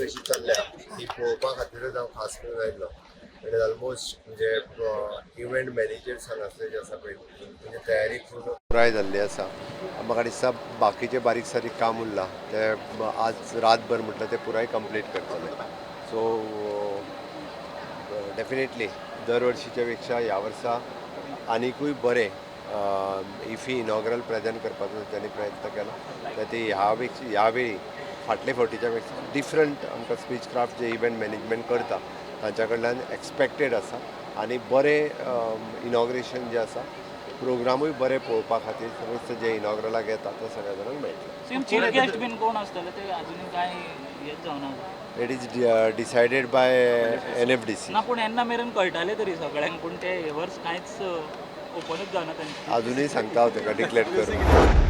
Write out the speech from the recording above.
कशी चल्ल्या ती पळोवपा खातीरच हांव खास करून आयिल्लो. इट इज ऑलमोस्ट म्हणजे इव्हेंट मॅनेजर्स हांगासले जे आसा पळय म्हणजे तयारी पुराय जाल्ली आसा. म्हाका दिसता बाकीचे बारीक सारीक काम उरलां ते आज रातभर म्हटल्यार ते पुराय कंप्लीट करतले. सो डेफिनेटली दर वर्षीच्या पेक्षा ह्या वर्सा आनिकूय बरें इफी इनॉग्रल प्रेझेंट करपाचो त्यांनी प्रयत्न केला. तर ते ह्या वेळी फाटले फावटीच्या पेक्षा डिफरंट आमकां स्पीच क्राफ्ट जे इव्हेंट मॅनेजमेंट करता तांच्या कडल्यान एक्सपेक्टेड आसा आनी बरें इनॉग्रेशन जें आसा प्रोग्रामूय बरें पळोवपा खातीर सगळे जे इनॉग्रलाक येता ते सगळ्या जाणांक मेळटले. चीफ गेस्ट बीन कोण आसतले ते अजून काय हेच जावना. It is decided by NFDC. ना पूण येन्ना मेरेन कळटाले तरी सगळ्यांक पूण ते हे वर्स कांयच ओपनूच जावना तांचे. अजूनही सांगता हांव ताका डिक्लेअर करून.